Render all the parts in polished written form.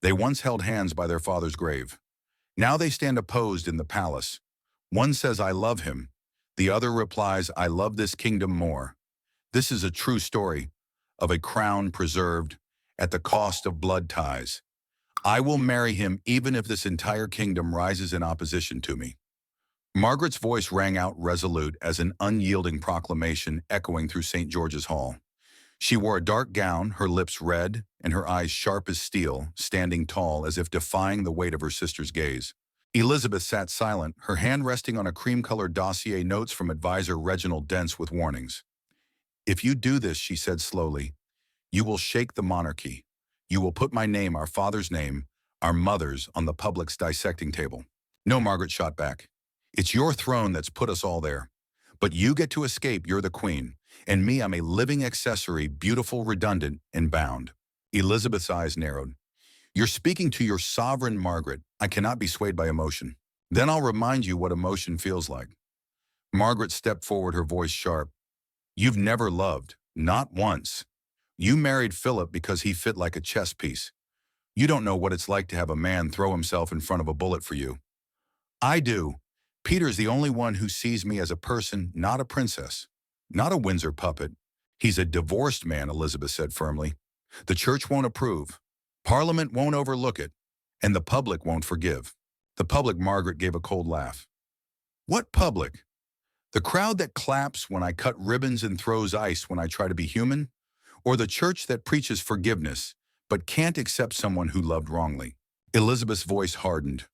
They once held hands by their father's grave. Now they stand opposed in the palace. One says, "I love him." The other replies, "I love this kingdom more." This is a true story of a crown preserved at the cost of blood ties. I will marry him even if this entire kingdom rises in opposition to me. Margaret's voice rang out resolute as an unyielding proclamation echoing through St. George's Hall. She wore a dark gown, her lips red, and her eyes sharp as steel, standing tall as if defying the weight of her sister's gaze. Elizabeth sat silent, her hand resting on a cream-colored dossier, notes from advisor Reginald Dents with warnings. "If you do this," she said slowly, "you will shake the monarchy. You will put my name, our father's name, our mother's, on the public's dissecting table." "No," Margaret shot back. "It's your throne that's put us all there. But you get to escape, you're the queen. And me, I'm a living accessory, beautiful, redundant, and bound." Elizabeth's eyes narrowed. "You're speaking to your sovereign, Margaret. I cannot be swayed by emotion." "Then I'll remind you what emotion feels like." Margaret stepped forward, her voice sharp. "You've never loved, not once. You married Philip because he fit like a chess piece. You don't know what it's like to have a man throw himself in front of a bullet for you. I do. Peter's the only one who sees me as a person, not a princess, not a Windsor puppet. He's a divorced man," Elizabeth said firmly. "The church won't approve. Parliament won't overlook it. And the public won't forgive." "The public," Margaret gave a cold laugh. "What public? The crowd that claps when I cut ribbons and throws ice when I try to be human? Or the church that preaches forgiveness but can't accept someone who loved wrongly?" Elizabeth's voice hardened.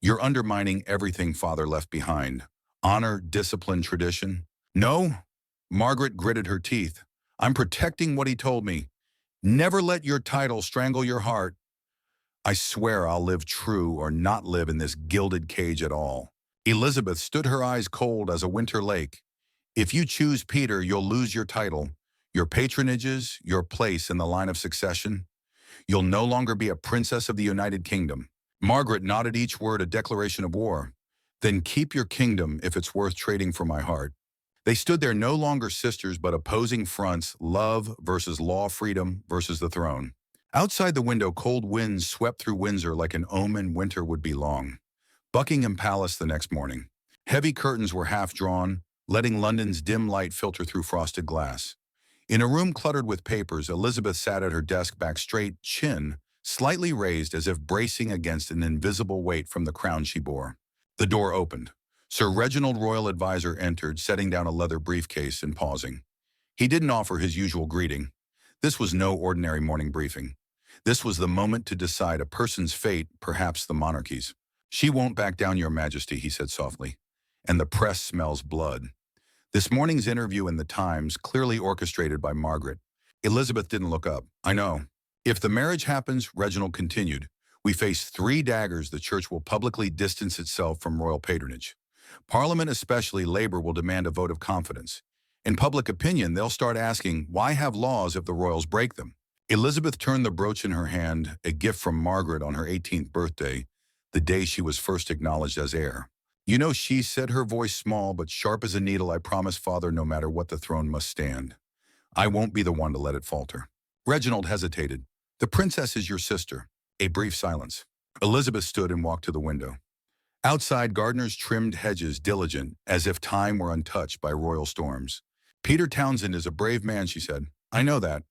"You're undermining everything Father left behind. Honor, discipline, tradition." "No," Margaret gritted her teeth. "I'm protecting what he told me. Never let your title strangle your heart. I swear I'll live true or not live in this gilded cage at all." Elizabeth stood, her eyes cold as a winter lake. "If you choose Peter, you'll lose your title, your patronages, your place in the line of succession. You'll no longer be a princess of the United Kingdom." Margaret nodded, each word a declaration of war. "Then keep your kingdom if it's worth trading for my heart." They stood there, no longer sisters but opposing fronts, love versus law, freedom versus the throne. Outside the window, cold winds swept through Windsor like an omen winter would be long. Buckingham Palace the next morning. Heavy curtains were half drawn, letting London's dim light filter through frosted glass. In a room cluttered with papers, Elizabeth sat at her desk, back straight, chin slightly raised as if bracing against an invisible weight from the crown she bore. The door opened. Sir Reginald, royal advisor, entered, setting down a leather briefcase and pausing. He didn't offer his usual greeting. This was no ordinary morning briefing. This was the moment to decide a person's fate, perhaps the monarchy's. "She won't back down, Your Majesty," he said softly. "And the press smells blood." This morning's interview in the Times, clearly orchestrated by Margaret. Elizabeth didn't look up. "I know. If the marriage happens," Reginald continued, "we face 3 daggers. The church will publicly distance itself from royal patronage. Parliament, especially Labour, will demand a vote of confidence. In public opinion, they'll start asking, why have laws if the royals break them?" Elizabeth turned the brooch in her hand, a gift from Margaret on her 18th birthday, the day she was first acknowledged as heir. "You know," she said, her voice small but sharp as a needle, "I promise Father, no matter what, the throne must stand. I won't be the one to let it falter." Reginald hesitated. "The princess is your sister." A brief silence. Elizabeth stood and walked to the window. Outside, gardeners trimmed hedges, diligent, as if time were untouched by royal storms. "Peter Townsend is a brave man," she said. "I know that.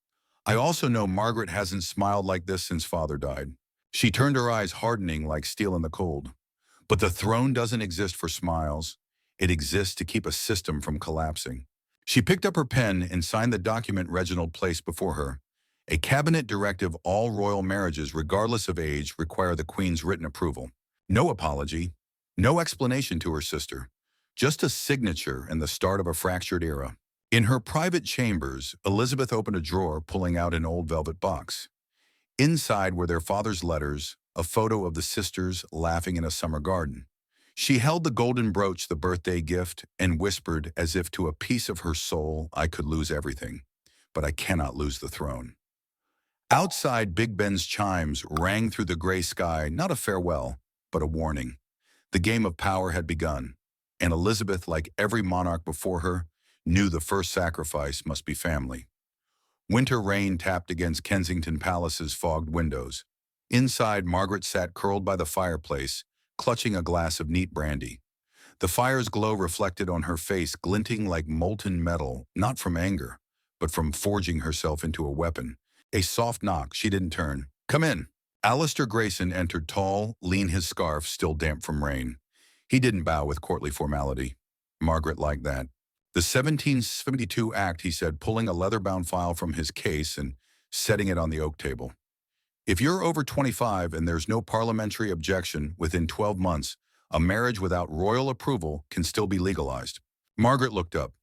I also know Margaret hasn't smiled like this since Father died." She turned, her eyes hardening like steel in the cold. "But the throne doesn't exist for smiles. It exists to keep a system from collapsing." She picked up her pen and signed the document Reginald placed before her. A cabinet directive: all royal marriages, regardless of age, require the Queen's written approval. No apology, no explanation to her sister. Just a signature and the start of a fractured era. In her private chambers, Elizabeth opened a drawer, pulling out an old velvet box. Inside were their father's letters, a photo of the sisters laughing in a summer garden. She held the golden brooch, the birthday gift, and whispered, as if to a piece of her soul, "I could lose everything, but I cannot lose the throne." Outside, Big Ben's chimes rang through the gray sky, not a farewell, but a warning. The game of power had begun, and Elizabeth, like every monarch before her, knew the first sacrifice must be family. Winter rain tapped against Kensington Palace's fogged windows. Inside, Margaret sat curled by the fireplace, clutching a glass of neat brandy. The fire's glow reflected on her face, glinting like molten metal, not from anger, but from forging herself into a weapon. A soft knock, she didn't turn. "Come in." Alistair Grayson entered, tall, lean, his scarf still damp from rain. He didn't bow with courtly formality. Margaret liked that. "The 1772 Act," he said, pulling a leather-bound file from his case and setting it on the oak table. "If you're over 25 and there's no parliamentary objection within 12 months, a marriage without royal approval can still be legalized." Margaret looked up.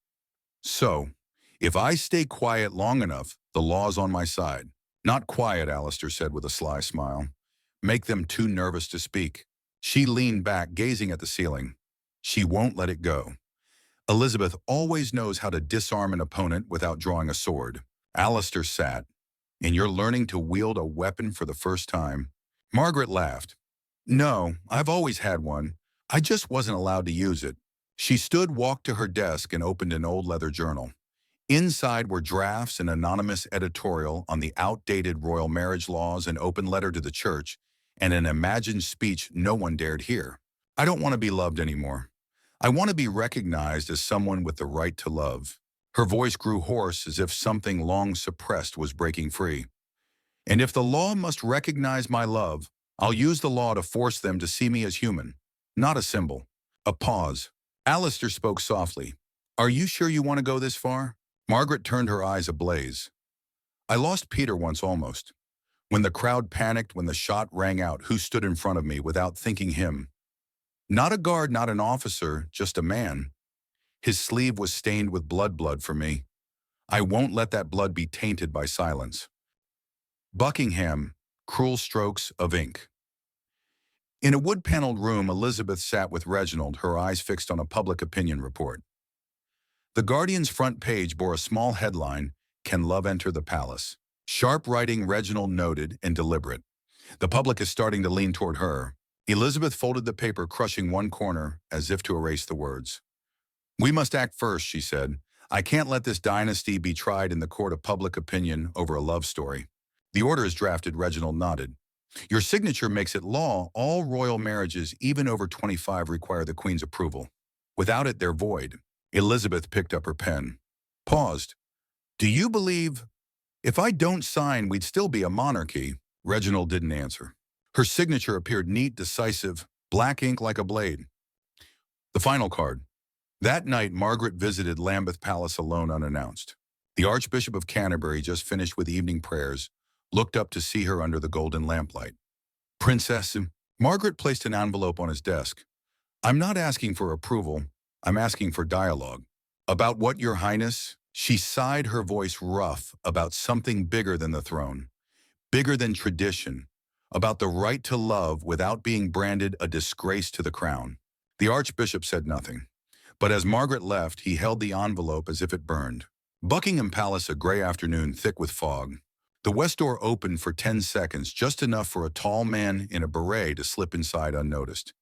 "So, if I stay quiet long enough, the law's on my side." "Not quiet," Alistair said with a sly smile. "Make them too nervous to speak." She leaned back, gazing at the ceiling. She won't let it go. Elizabeth always knows how to disarm an opponent without drawing a sword. Alistair sat. "And you're learning to wield a weapon for the first time?" Margaret laughed. "No, I've always had one. I just wasn't allowed to use it." She stood, walked to her desk, and opened an old leather journal. Inside were drafts, an anonymous editorial on the outdated royal marriage laws, an open letter to the church, and an imagined speech no one dared hear. "I don't want to be loved anymore. I want to be recognized as someone with the right to love." Her voice grew hoarse, as if something long suppressed was breaking free. "And if the law must recognize my love, I'll use the law to force them to see me as human, not a symbol." A pause. Alistair spoke softly. "Are you sure you want to go this far?" Margaret turned, her eyes ablaze. "I lost Peter once almost. When the crowd panicked, when the shot rang out, who stood in front of me without thinking him? Not a guard, not an officer, just a man. His sleeve was stained with blood for me. I won't let that blood be tainted by silence." Buckingham, cruel strokes of ink. In a wood-paneled room, Elizabeth sat with Reginald, her eyes fixed on a public opinion report. The Guardian's front page bore a small headline, "Can Love Enter the Palace?" Sharp writing, Reginald noted, and deliberate. "The public is starting to lean toward her." Elizabeth folded the paper, crushing one corner as if to erase the words. "We must act first," she said. "I can't let this dynasty be tried in the court of public opinion over a love story." "The order is drafted," Reginald nodded. "Your signature makes it law. All royal marriages, even over 25, require the Queen's approval. Without it, they're void." Elizabeth picked up her pen. Paused. "Do you believe, if I don't sign, we'd still be a monarchy?" Reginald didn't answer. Her signature appeared neat, decisive, black ink like a blade. The final card. That night, Margaret visited Lambeth Palace alone, unannounced. The Archbishop of Canterbury, just finished with evening prayers, looked up to see her under the golden lamplight. "Princess," Margaret placed an envelope on his desk. "I'm not asking for approval. I'm asking for dialogue." "About what, Your Highness?" She sighed, her voice rough. "About something bigger than the throne, bigger than tradition, about the right to love without being branded a disgrace to the crown." The Archbishop said nothing, but as Margaret left, he held the envelope as if it burned. Buckingham Palace, a gray afternoon thick with fog. The west door opened for 10 seconds, just enough for a tall man in a beret to slip inside unnoticed.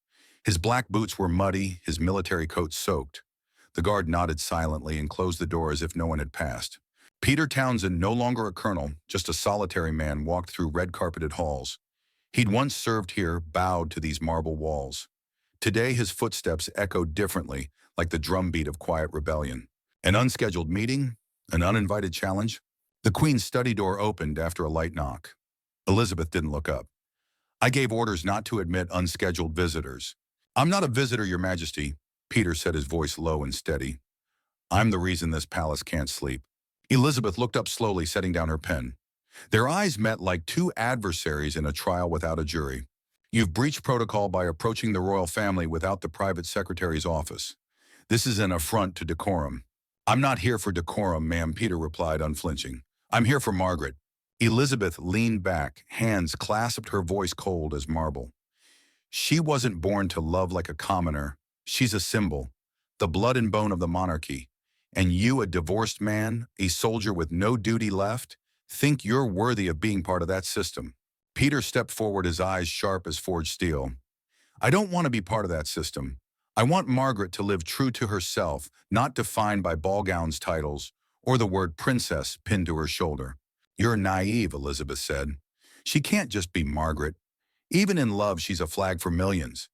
His black boots were muddy, his military coat soaked. The guard nodded silently and closed the door as if no one had passed. Peter Townsend, no longer a colonel, just a solitary man, walked through red-carpeted halls. He'd once served here, bowed to these marble walls. Today his footsteps echoed differently, like the drumbeat of quiet rebellion. An unscheduled meeting? An uninvited challenge? The Queen's study door opened after a light knock. Elizabeth didn't look up. "I gave orders not to admit unscheduled visitors." "I'm not a visitor, Your Majesty," Peter said, his voice low and steady. "I'm the reason this palace can't sleep." Elizabeth looked up slowly, setting down her pen. Their eyes met like two adversaries in a trial without a jury. "You've breached protocol by approaching the royal family without the private secretary's office. This is an affront to decorum." "I'm not here for decorum, ma'am," Peter replied, unflinching. "I'm here for Margaret." Elizabeth leaned back, hands clasped, her voice cold as marble. "She wasn't born to love like a commoner. She's a symbol, the blood and bone of the monarchy. And you, a divorced man, a soldier with no duty left, think you're worthy of being part of that system." Peter stepped forward, his eyes sharp as forged steel. "I don't want to be part of that system. I want Margaret to live true to herself, not defined by ball gowns, titles, or the word princess pinned to her shoulder." "You're naive," Elizabeth said. She can't just be Margaret. Even in love, she's a flag for millions.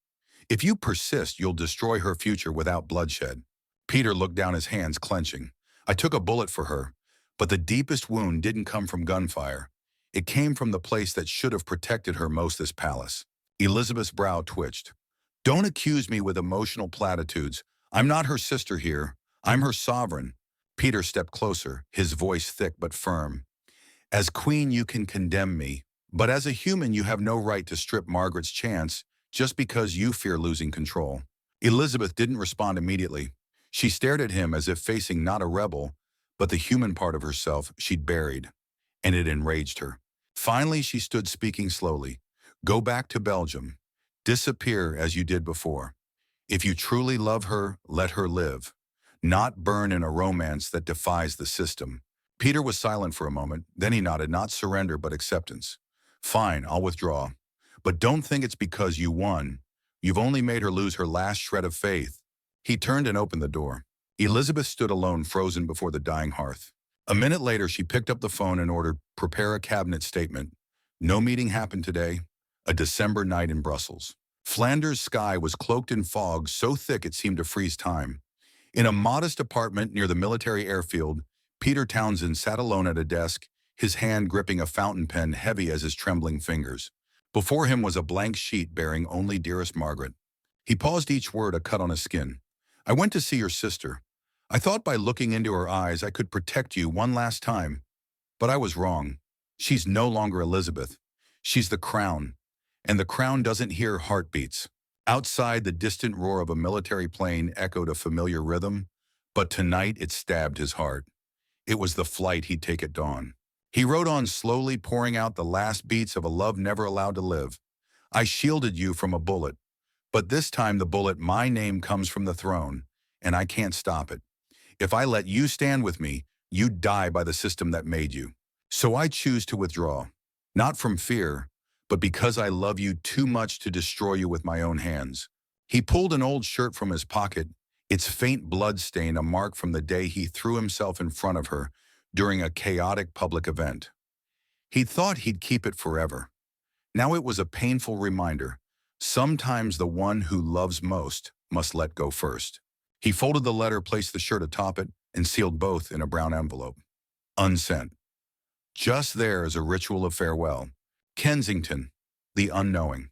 If you persist, you'll destroy her future without bloodshed. Peter looked down, his hands clenching. I took a bullet for her, but the deepest wound didn't come from gunfire. It came from the place that should have protected her most, this palace. Elizabeth's brow twitched. Don't accuse me with emotional platitudes. I'm not her sister here. I'm her sovereign. Peter stepped closer, his voice thick but firm. As queen, you can condemn me, but as a human, you have no right to strip Margaret's chance just because you fear losing control. Elizabeth didn't respond immediately. She stared at him as if facing not a rebel, but the human part of herself she'd buried, and it enraged her. Finally, she stood, speaking slowly. Go back to Belgium. Disappear as you did before. If you truly love her, let her live. Not burn in a romance that defies the system. Peter was silent for a moment, then he nodded, not surrender but acceptance. Fine, I'll withdraw. But don't think it's because you won. You've only made her lose her last shred of faith. He turned and opened the door. Elizabeth stood alone, frozen before the dying hearth. A minute later, she picked up the phone and ordered, prepare a cabinet statement. No meeting happened today. A December night in Brussels. Flanders' sky was cloaked in fog so thick it seemed to freeze time. In a modest apartment near the military airfield, Peter Townsend sat alone at a desk, his hand gripping a fountain pen heavy as his trembling fingers. Before him was a blank sheet bearing only dearest Margaret. He paused, each word a cut on his skin. I went to see your sister. I thought by looking into her eyes I could protect you one last time. But I was wrong. She's no longer Elizabeth. She's the crown. And the crown doesn't hear heartbeats. Outside, the distant roar of a military plane echoed a familiar rhythm, but tonight it stabbed his heart. It was the flight he'd take at dawn. He rode on slowly, pouring out the last beats of a love never allowed to live. I shielded you from a bullet, but this time the bullet, my name, comes from the throne, and I can't stop it. If I let you stand with me, you die by the system that made you. So I choose to withdraw, not from fear, but because I love you too much to destroy you with my own hands. He pulled an old shirt from his pocket, its faint blood stain a mark from the day he threw himself in front of her during a chaotic public event. He thought he'd keep it forever. Now it was a painful reminder. Sometimes the one who loves most must let go first. He folded the letter, placed the shirt atop it, and sealed both in a brown envelope. Unsent. Just there as a ritual of farewell. Kensington, the unknowing.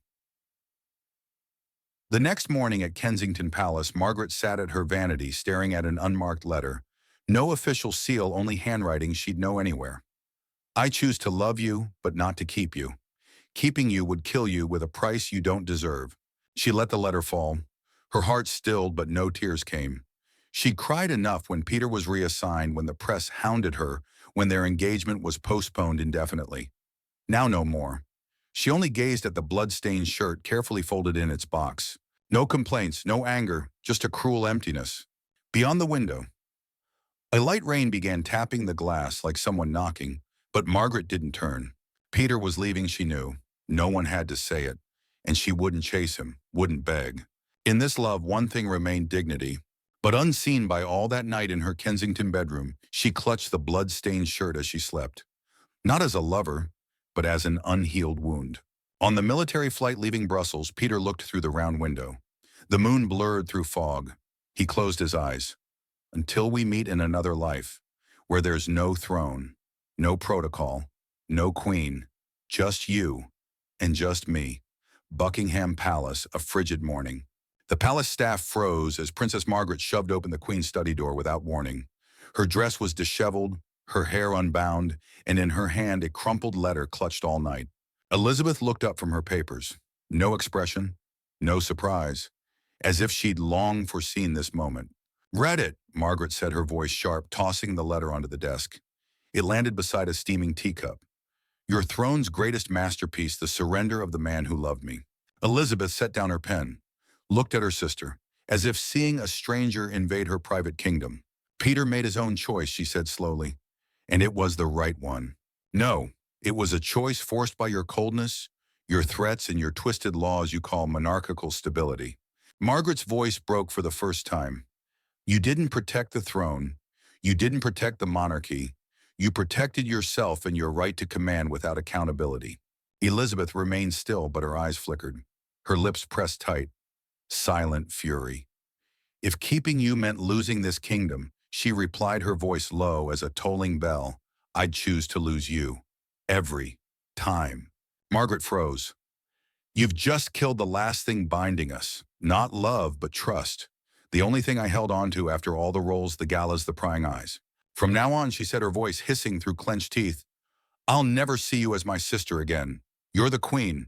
The next morning at Kensington Palace, Margaret sat at her vanity staring at an unmarked letter. No official seal, only handwriting she'd know anywhere. I choose to love you, but not to keep you. Keeping you would kill you with a price you don't deserve. She let the letter fall. Her heart stilled, but no tears came. She cried enough when Peter was reassigned, when the press hounded her, when their engagement was postponed indefinitely. Now no more. She only gazed at the blood-stained shirt carefully folded in its box. No complaints, no anger, just a cruel emptiness. Beyond the window, a light rain began tapping the glass like someone knocking, but Margaret didn't turn. Peter was leaving, she knew. No one had to say it, and she wouldn't chase him, wouldn't beg. In this love, one thing remained: dignity. But unseen by all that night in her Kensington bedroom, she clutched the blood-stained shirt as she slept. Not as a lover, but as an unhealed wound. On the military flight leaving Brussels, Peter looked through the round window. The moon blurred through fog. He closed his eyes. Until we meet in another life, where there's no throne, no protocol, no queen, just you and just me. Buckingham Palace, a frigid morning. The palace staff froze as Princess Margaret shoved open the Queen's study door without warning. Her dress was disheveled, her hair unbound, and in her hand a crumpled letter clutched all night. Elizabeth looked up from her papers. No expression, no surprise, as if she'd long foreseen this moment. Read it, Margaret said, her voice sharp, tossing the letter onto the desk. It landed beside a steaming teacup. Your throne's greatest masterpiece, the surrender of the man who loved me. Elizabeth set down her pen, looked at her sister, as if seeing a stranger invade her private kingdom. Peter made his own choice, she said slowly, and it was the right one. No, it was a choice forced by your coldness, your threats, and your twisted laws you call monarchical stability. Margaret's voice broke for the first time. You didn't protect the throne. You didn't protect the monarchy. You protected yourself and your right to command without accountability. Elizabeth remained still, but her eyes flickered. Her lips pressed tight. Silent fury. If keeping you meant losing this kingdom, she replied, her voice low as a tolling bell, I'd choose to lose you. Every time. Margaret froze. You've just killed the last thing binding us. Not love, but trust. The only thing I held on to after all the roles, the galas, the prying eyes. From now on, she said, her voice hissing through clenched teeth, I'll never see you as my sister again. You're the queen,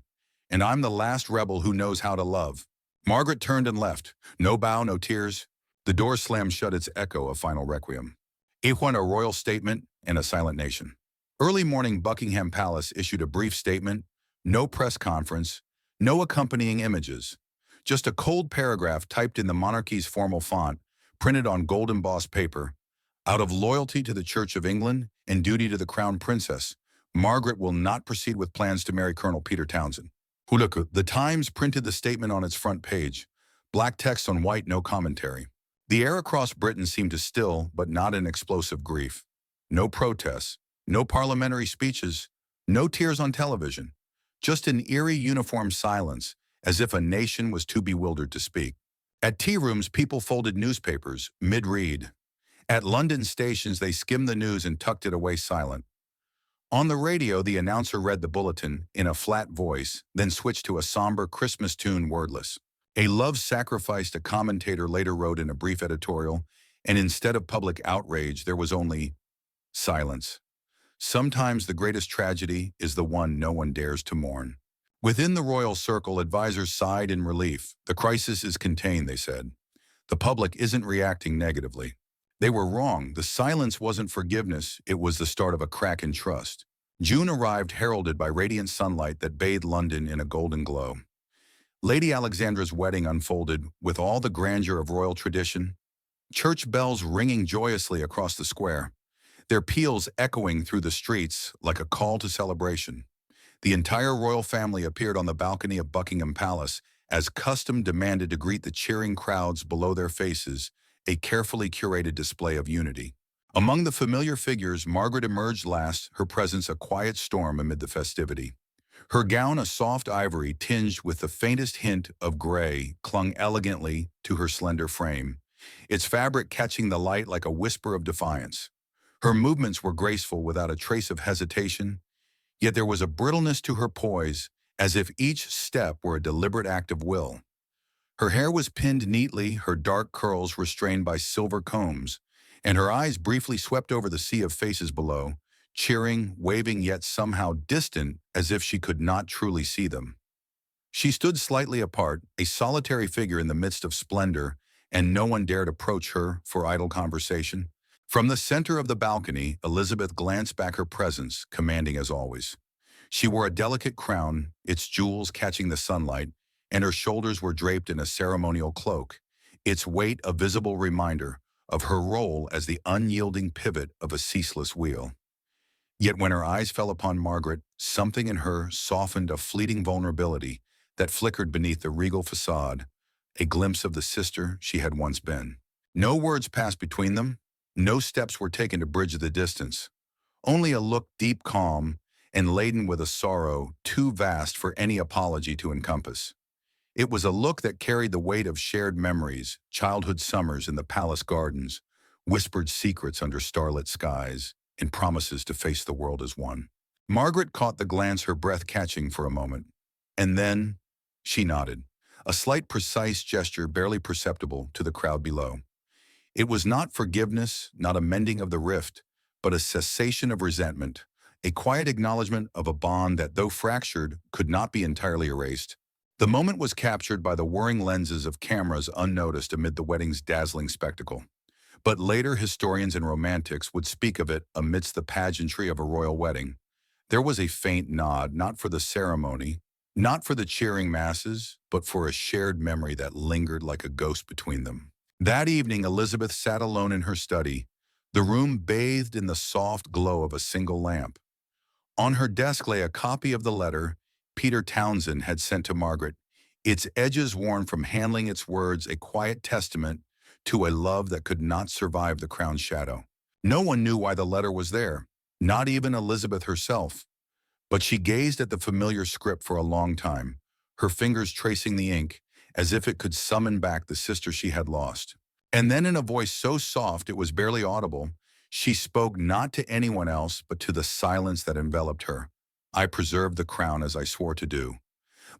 and I'm the last rebel who knows how to love. Margaret turned and left. No bow, no tears. The door slammed shut, its echo a final requiem. Iwan, a royal statement, and a silent nation. Early morning, Buckingham Palace issued a brief statement. No press conference, no accompanying images. Just a cold paragraph typed in the monarchy's formal font, printed on gold embossed paper. Out of loyalty to the Church of England and duty to the Crown Princess, Margaret will not proceed with plans to marry Colonel Peter Townsend. The Times printed the statement on its front page. Black text on white, no commentary. The air across Britain seemed to still, but not in explosive grief. No protests, no parliamentary speeches, no tears on television. Just an eerie uniform silence, as if a nation was too bewildered to speak. At tea rooms, people folded newspapers, mid-read. At London stations, they skimmed the news and tucked it away silent. On the radio, the announcer read the bulletin in a flat voice, then switched to a somber Christmas tune, wordless. A love sacrificed, a commentator later wrote in a brief editorial, and instead of public outrage, there was only silence. Sometimes the greatest tragedy is the one no one dares to mourn. Within the royal circle, advisors sighed in relief. The crisis is contained, they said. The public isn't reacting negatively. They were wrong. The silence wasn't forgiveness, it was the start of a crack in trust. June arrived, heralded by radiant sunlight that bathed London in a golden glow. Lady Alexandra's wedding unfolded with all the grandeur of royal tradition. Church bells ringing joyously across the square, their peals echoing through the streets like a call to celebration. The entire royal family appeared on the balcony of Buckingham Palace as custom demanded to greet the cheering crowds below their faces, a carefully curated display of unity. Among the familiar figures, Margaret emerged last, her presence a quiet storm amid the festivity. Her gown, a soft ivory tinged with the faintest hint of gray, clung elegantly to her slender frame, its fabric catching the light like a whisper of defiance. Her movements were graceful without a trace of hesitation, yet there was a brittleness to her poise, as if each step were a deliberate act of will. Her hair was pinned neatly, her dark curls restrained by silver combs, and her eyes briefly swept over the sea of faces below, cheering, waving, yet somehow distant, as if she could not truly see them. She stood slightly apart, a solitary figure in the midst of splendor, and no one dared approach her for idle conversation. From the center of the balcony, Elizabeth glanced back, her presence commanding as always. She wore a delicate crown, its jewels catching the sunlight, and her shoulders were draped in a ceremonial cloak, its weight a visible reminder of her role as the unyielding pivot of a ceaseless wheel. Yet when her eyes fell upon Margaret, something in her softened, a fleeting vulnerability that flickered beneath the regal facade, a glimpse of the sister she had once been. No words passed between them, no steps were taken to bridge the distance, only a look deep, calm, and laden with a sorrow too vast for any apology to encompass. It was a look that carried the weight of shared memories, childhood summers in the palace gardens, whispered secrets under starlit skies, and promises to face the world as one. Margaret caught the glance, her breath catching for a moment. And then she nodded, a slight, precise gesture barely perceptible to the crowd below. It was not forgiveness, not a mending of the rift, but a cessation of resentment, a quiet acknowledgement of a bond that, though fractured, could not be entirely erased. The moment was captured by the whirring lenses of cameras unnoticed amid the wedding's dazzling spectacle. But later historians and romantics would speak of it amidst the pageantry of a royal wedding. There was a faint nod, not for the ceremony, not for the cheering masses, but for a shared memory that lingered like a ghost between them. That evening, Elizabeth sat alone in her study, the room bathed in the soft glow of a single lamp. On her desk lay a copy of the letter Peter Townsend had sent to Margaret, its edges worn from handling its words, a quiet testament to a love that could not survive the crown's shadow. No one knew why the letter was there, not even Elizabeth herself. But she gazed at the familiar script for a long time, her fingers tracing the ink, as if it could summon back the sister she had lost. And then in a voice so soft it was barely audible, she spoke not to anyone else but to the silence that enveloped her. I preserved the crown as I swore to do.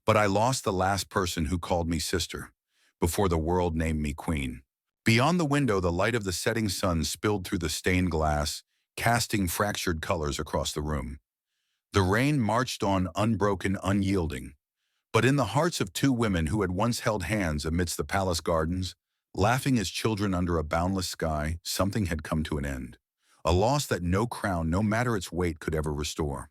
But I lost the last person who called me sister, before the world named me queen. Beyond the window, the light of the setting sun spilled through the stained glass, casting fractured colors across the room. The rain marched on, unbroken, unyielding. But in the hearts of two women who had once held hands amidst the palace gardens, laughing as children under a boundless sky, something had come to an end. A loss that no crown, no matter its weight, could ever restore.